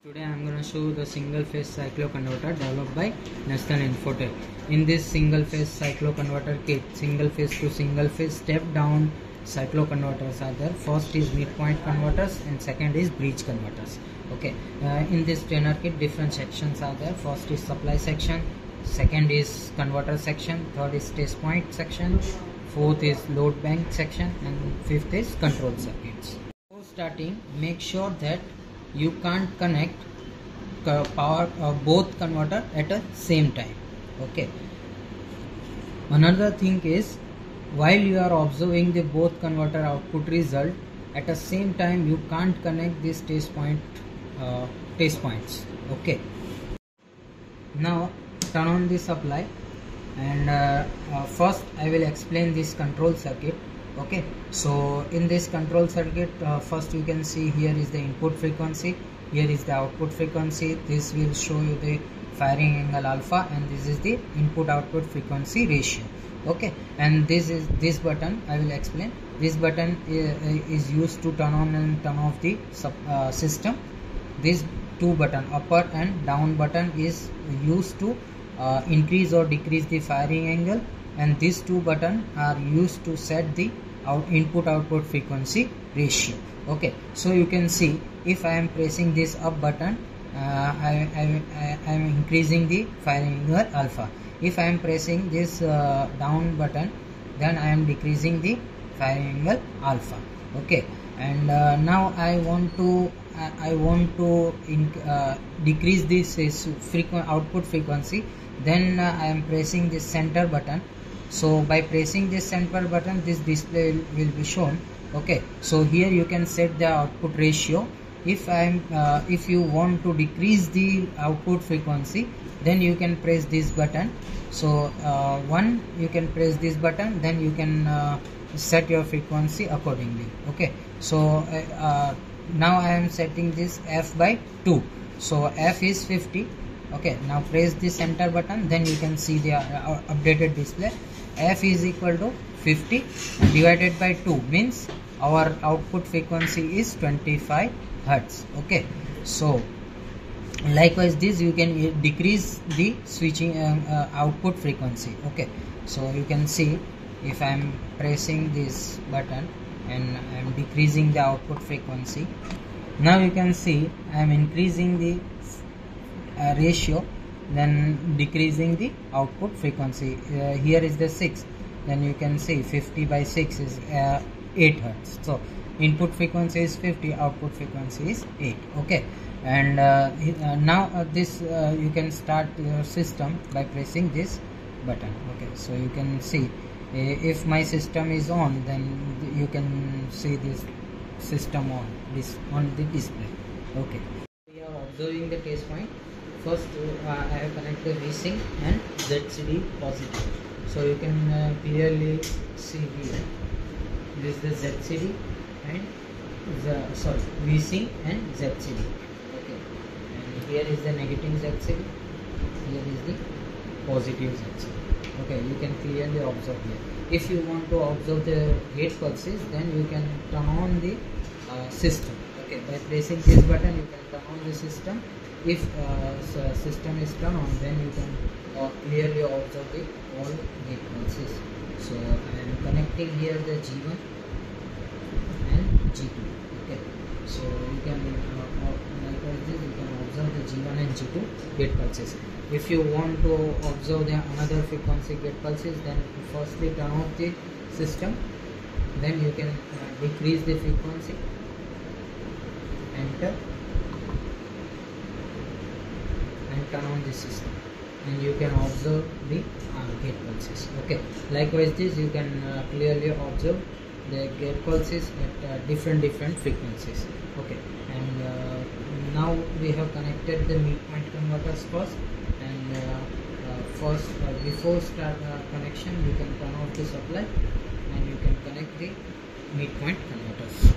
Today I am going to show the single phase cycloconverter developed by Neston Infotech. In this single phase cycloconverter kit, single phase to single phase step down cycloconverters are there. First is midpoint converters and second is bridge converters. Okay, in this trainer kit different sections are there. First is supply section, second is converter section, third is test point section, fourth is load bank section, and fifth is control circuits. Before starting, make sure that you can't connect power both converter at the same time. Okay, another thing is, while you are observing the both converter output result, at the same time you can't connect these test points. Okay, now turn on the supply, and first I will explain this control circuit. Okay, so in this control circuit, first you can see here is the input frequency, here is the output frequency. This will show you the firing angle alpha, and this is the input output frequency ratio. Okay, and this button I will explain. This button is used to turn on and turn off the system. These two button, upper and down button, is used to increase or decrease the firing angle, and these two buttons are used to set the input output frequency ratio. Okay, so you can see, if I am pressing this up button, I am increasing the firing angle alpha. If I am pressing this down button, then I am decreasing the firing angle alpha. Okay, and now I want to decrease this output frequency. Then I am pressing this center button. So by pressing this center button, this display will be shown. Okay, so here you can set the output ratio. If you want to decrease the output frequency, then you can press this button. So you can press this button, then you can set your frequency accordingly. Okay, so now I am setting this F by 2. So F is 50. Okay, now press the center button, then you can see the updated display. F is equal to 50 divided by 2 means our output frequency is 25 Hertz. Okay, so likewise this you can decrease the switching output frequency. Okay, so you can see, if I am pressing this button and I am decreasing the output frequency, now you can see I am increasing the ratio, then decreasing the output frequency. Here is the 6, then you can see 50 by 6 is 8 Hertz. So input frequency is 50, output frequency is 8. Okay, and now this you can start your system by pressing this button. Okay, so you can see, if my system is on, then you can see this system on the display. Okay, we are observing the test point. First I have connected VSync and ZCD positive. So you can clearly see here, this is the ZCD and VSync and ZCD. Okay, and here is the negative ZCD, here is the positive ZCD. Okay, you can clearly observe here. If you want to observe the gate pulses, then you can turn on the system. Okay, by pressing this button you can turn on the system. If system is turned on, then you can clearly observe the all gate pulses. So I am connecting here the G1 and G2. Okay, so you can likewise this you can observe the G1 and G2 gate pulses. If you want to observe the another frequency gate pulses, then firstly turn off the system, then you can decrease the frequency, enter, and turn on the system, and you can observe the gate pulses. Okay, likewise this you can clearly observe the gate pulses at different frequencies. Okay, and now we have connected the midpoint converters first, and before start connection you can turn off the supply and you can connect the midpoint converters.